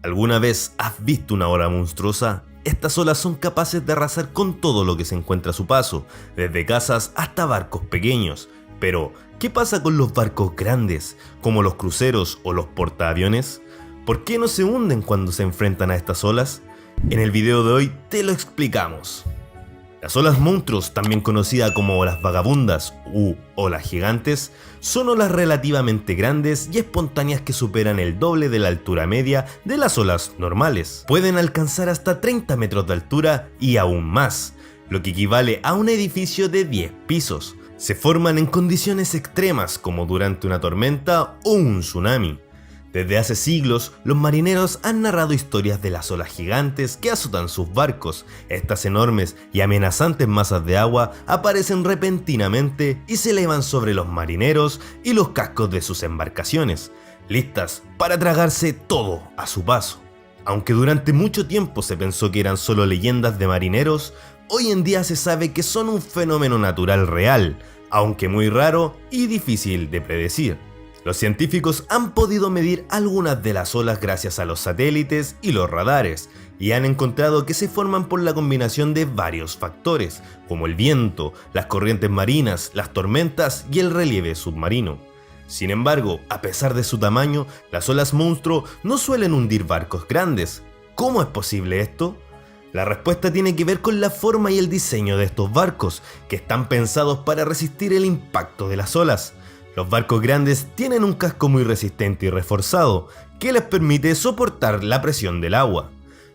¿Alguna vez has visto una ola monstruosa? Estas olas son capaces de arrasar con todo lo que se encuentra a su paso, desde casas hasta barcos pequeños. Pero, ¿qué pasa con los barcos grandes, como los cruceros o los portaaviones? ¿Por qué no se hunden cuando se enfrentan a estas olas? En el video de hoy te lo explicamos. Las olas monstruos, también conocidas como olas vagabundas u olas gigantes, son olas relativamente grandes y espontáneas que superan el doble de la altura media de las olas normales. Pueden alcanzar hasta 30 metros de altura y aún más, lo que equivale a un edificio de 10 pisos. Se forman en condiciones extremas como durante una tormenta o un tsunami. Desde hace siglos, los marineros han narrado historias de las olas gigantes que azotan sus barcos. Estas enormes y amenazantes masas de agua aparecen repentinamente y se elevan sobre los marineros y los cascos de sus embarcaciones, listas para tragarse todo a su paso. Aunque durante mucho tiempo se pensó que eran solo leyendas de marineros, hoy en día se sabe que son un fenómeno natural real, aunque muy raro y difícil de predecir. Los científicos han podido medir algunas de las olas gracias a los satélites y los radares, y han encontrado que se forman por la combinación de varios factores, como el viento, las corrientes marinas, las tormentas y el relieve submarino. Sin embargo, a pesar de su tamaño, las olas monstruo no suelen hundir barcos grandes. ¿Cómo es posible esto? La respuesta tiene que ver con la forma y el diseño de estos barcos, que están pensados para resistir el impacto de las olas. Los barcos grandes tienen un casco muy resistente y reforzado, que les permite soportar la presión del agua.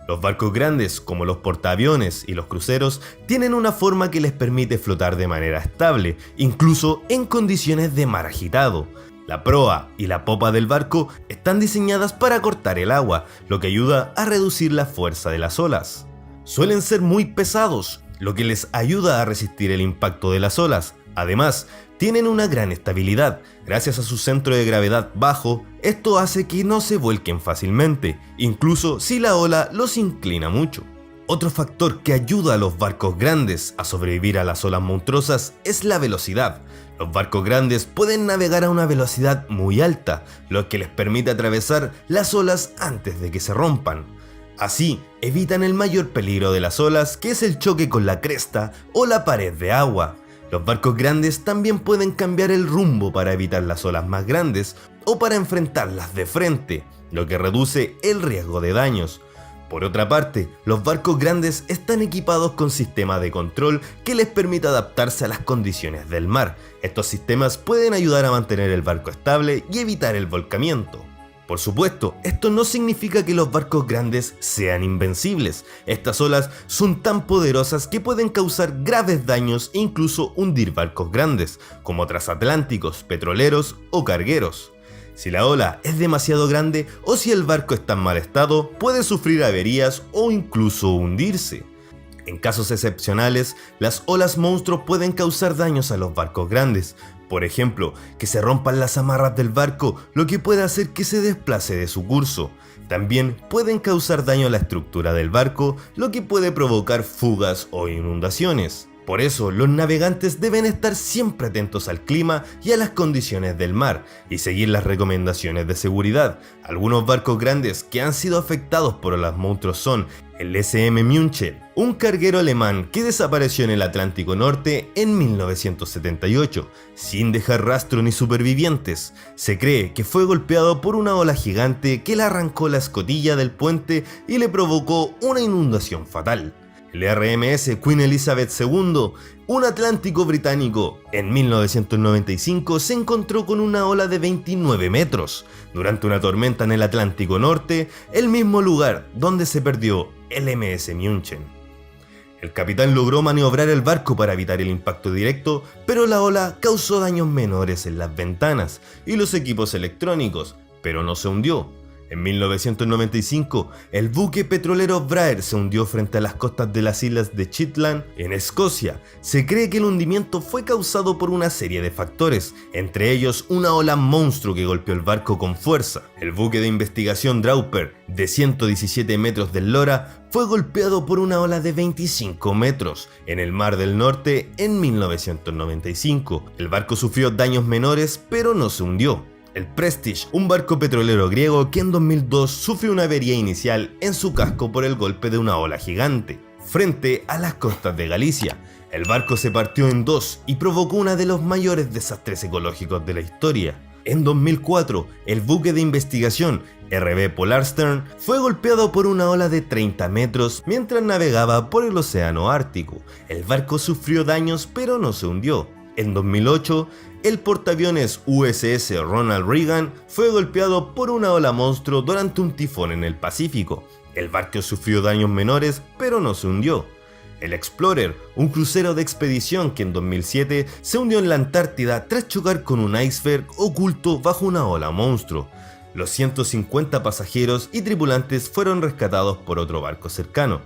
Los barcos grandes, como los portaaviones y los cruceros, tienen una forma que les permite flotar de manera estable, incluso en condiciones de mar agitado. La proa y la popa del barco están diseñadas para cortar el agua, lo que ayuda a reducir la fuerza de las olas. Suelen ser muy pesados, lo que les ayuda a resistir el impacto de las olas. Además, tienen una gran estabilidad. Gracias a su centro de gravedad bajo, esto hace que no se vuelquen fácilmente, incluso si la ola los inclina mucho. Otro factor que ayuda a los barcos grandes a sobrevivir a las olas monstruosas es la velocidad. Los barcos grandes pueden navegar a una velocidad muy alta, lo que les permite atravesar las olas antes de que se rompan. Así, evitan el mayor peligro de las olas, que es el choque con la cresta o la pared de agua. Los barcos grandes también pueden cambiar el rumbo para evitar las olas más grandes o para enfrentarlas de frente, lo que reduce el riesgo de daños. Por otra parte, los barcos grandes están equipados con sistemas de control que les permite adaptarse a las condiciones del mar. Estos sistemas pueden ayudar a mantener el barco estable y evitar el volcamiento. Por supuesto, esto no significa que los barcos grandes sean invencibles. Estas olas son tan poderosas que pueden causar graves daños e incluso hundir barcos grandes, como transatlánticos, petroleros o cargueros. Si la ola es demasiado grande o si el barco está en mal estado, puede sufrir averías o incluso hundirse. En casos excepcionales, las olas monstruos pueden causar daños a los barcos grandes. Por ejemplo, que se rompan las amarras del barco, lo que puede hacer que se desplace de su curso. También pueden causar daño a la estructura del barco, lo que puede provocar fugas o inundaciones. Por eso, los navegantes deben estar siempre atentos al clima y a las condiciones del mar, y seguir las recomendaciones de seguridad. Algunos barcos grandes que han sido afectados por olas monstruos son el SM München, un carguero alemán que desapareció en el Atlántico Norte en 1978, sin dejar rastro ni supervivientes. Se cree que fue golpeado por una ola gigante que le arrancó la escotilla del puente y le provocó una inundación fatal. El RMS Queen Elizabeth II, un atlántico británico, en 1995 se encontró con una ola de 29 metros durante una tormenta en el Atlántico Norte, el mismo lugar donde se perdió el MS München. El capitán logró maniobrar el barco para evitar el impacto directo, pero la ola causó daños menores en las ventanas y los equipos electrónicos, pero no se hundió. En 1995, el buque petrolero Braer se hundió frente a las costas de las islas de Shetland, en Escocia. Se cree que el hundimiento fue causado por una serie de factores, entre ellos una ola monstruo que golpeó el barco con fuerza. El buque de investigación Draupner, de 117 metros de eslora, fue golpeado por una ola de 25 metros en el Mar del Norte en 1995. El barco sufrió daños menores, pero no se hundió. El Prestige, un barco petrolero griego que en 2002 sufrió una avería inicial en su casco por el golpe de una ola gigante, frente a las costas de Galicia. El barco se partió en dos y provocó uno de los mayores desastres ecológicos de la historia. En 2004, el buque de investigación RB Polarstern fue golpeado por una ola de 30 metros mientras navegaba por el océano Ártico. El barco sufrió daños pero no se hundió. En 2008, el portaaviones USS Ronald Reagan fue golpeado por una ola monstruo durante un tifón en el Pacífico. El barco sufrió daños menores pero no se hundió. El Explorer, un crucero de expedición que en 2007 se hundió en la Antártida tras chocar con un iceberg oculto bajo una ola monstruo. Los 150 pasajeros y tripulantes fueron rescatados por otro barco cercano.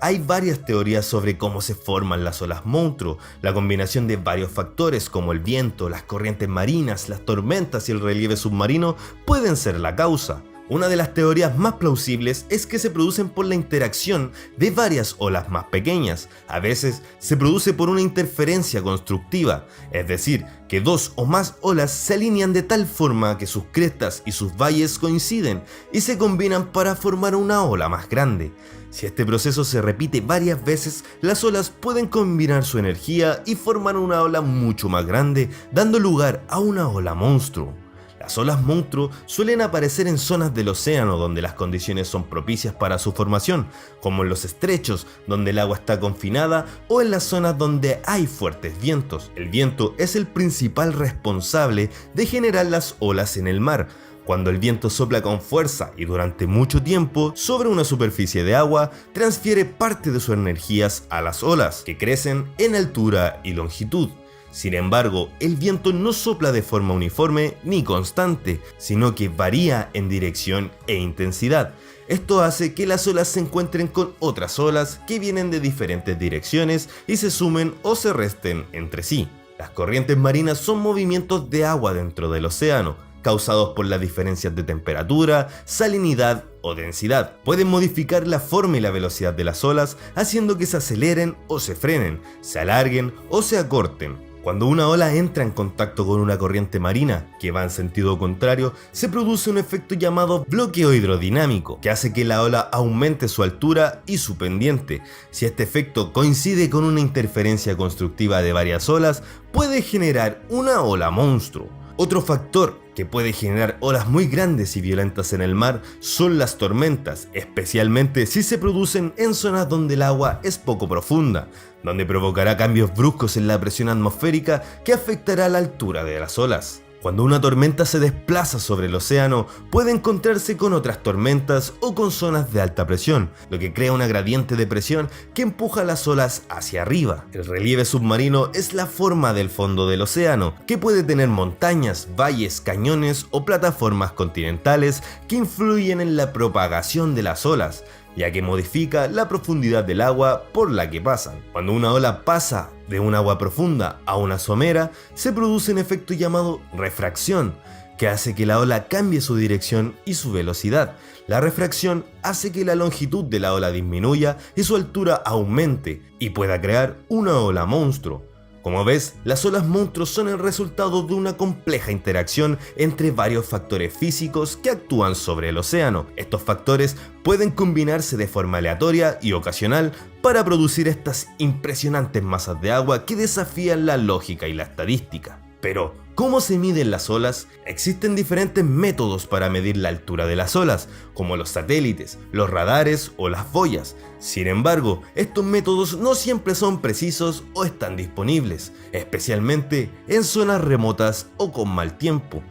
Hay varias teorías sobre cómo se forman las olas monstruo. La combinación de varios factores como el viento, las corrientes marinas, las tormentas y el relieve submarino pueden ser la causa. Una de las teorías más plausibles es que se producen por la interacción de varias olas más pequeñas. A veces se produce por una interferencia constructiva, es decir, que dos o más olas se alinean de tal forma que sus crestas y sus valles coinciden y se combinan para formar una ola más grande. Si este proceso se repite varias veces, las olas pueden combinar su energía y formar una ola mucho más grande, dando lugar a una ola monstruo. Las olas monstruo suelen aparecer en zonas del océano donde las condiciones son propicias para su formación, como en los estrechos donde el agua está confinada o en las zonas donde hay fuertes vientos. El viento es el principal responsable de generar las olas en el mar. Cuando el viento sopla con fuerza y durante mucho tiempo sobre una superficie de agua, transfiere parte de sus energías a las olas, que crecen en altura y longitud. Sin embargo, el viento no sopla de forma uniforme ni constante, sino que varía en dirección e intensidad. Esto hace que las olas se encuentren con otras olas que vienen de diferentes direcciones y se sumen o se resten entre sí. Las corrientes marinas son movimientos de agua dentro del océano, causados por las diferencias de temperatura, salinidad o densidad. Pueden modificar la forma y la velocidad de las olas, haciendo que se aceleren o se frenen, se alarguen o se acorten. Cuando una ola entra en contacto con una corriente marina que va en sentido contrario, se produce un efecto llamado bloqueo hidrodinámico, que hace que la ola aumente su altura y su pendiente. Si este efecto coincide con una interferencia constructiva de varias olas, puede generar una ola monstruo. Otro factor que puede generar olas muy grandes y violentas en el mar son las tormentas, especialmente si se producen en zonas donde el agua es poco profunda, donde provocará cambios bruscos en la presión atmosférica que afectará la altura de las olas. Cuando una tormenta se desplaza sobre el océano, puede encontrarse con otras tormentas o con zonas de alta presión, lo que crea una gradiente de presión que empuja las olas hacia arriba. El relieve submarino es la forma del fondo del océano, que puede tener montañas, valles, cañones o plataformas continentales que influyen en la propagación de las olas, ya que modifica la profundidad del agua por la que pasan. Cuando una ola pasa de un agua profunda a una somera, se produce un efecto llamado refracción, que hace que la ola cambie su dirección y su velocidad. La refracción hace que la longitud de la ola disminuya y su altura aumente y pueda crear una ola monstruo. Como ves, las olas monstruos son el resultado de una compleja interacción entre varios factores físicos que actúan sobre el océano. Estos factores pueden combinarse de forma aleatoria y ocasional para producir estas impresionantes masas de agua que desafían la lógica y la estadística. Pero, ¿cómo se miden las olas? Existen diferentes métodos para medir la altura de las olas, como los satélites, los radares o las boyas. Sin embargo, estos métodos no siempre son precisos o están disponibles, especialmente en zonas remotas o con mal tiempo.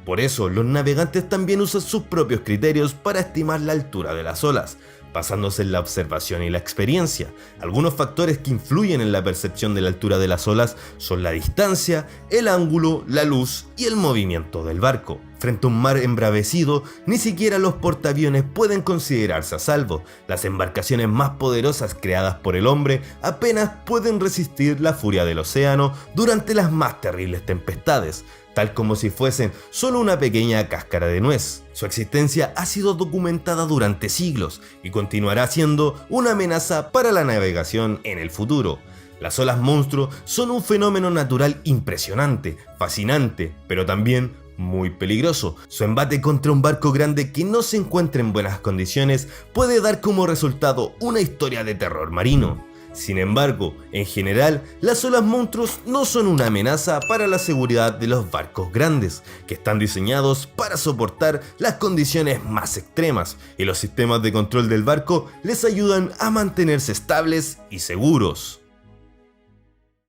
Por eso, los navegantes también usan sus propios criterios para estimar la altura de las olas, basándose en la observación y la experiencia. Algunos factores que influyen en la percepción de la altura de las olas son la distancia, el ángulo, la luz y el movimiento del barco. Frente a un mar embravecido, ni siquiera los portaaviones pueden considerarse a salvo. Las embarcaciones más poderosas creadas por el hombre apenas pueden resistir la furia del océano durante las más terribles tempestades, tal como si fuesen solo una pequeña cáscara de nuez. Su existencia ha sido documentada durante siglos y continuará siendo una amenaza para la navegación en el futuro. Las olas monstruo son un fenómeno natural impresionante, fascinante, pero también muy peligroso. Su embate contra un barco grande que no se encuentra en buenas condiciones puede dar como resultado una historia de terror marino. Sin embargo, en general, las olas monstruos no son una amenaza para la seguridad de los barcos grandes, que están diseñados para soportar las condiciones más extremas, y los sistemas de control del barco les ayudan a mantenerse estables y seguros.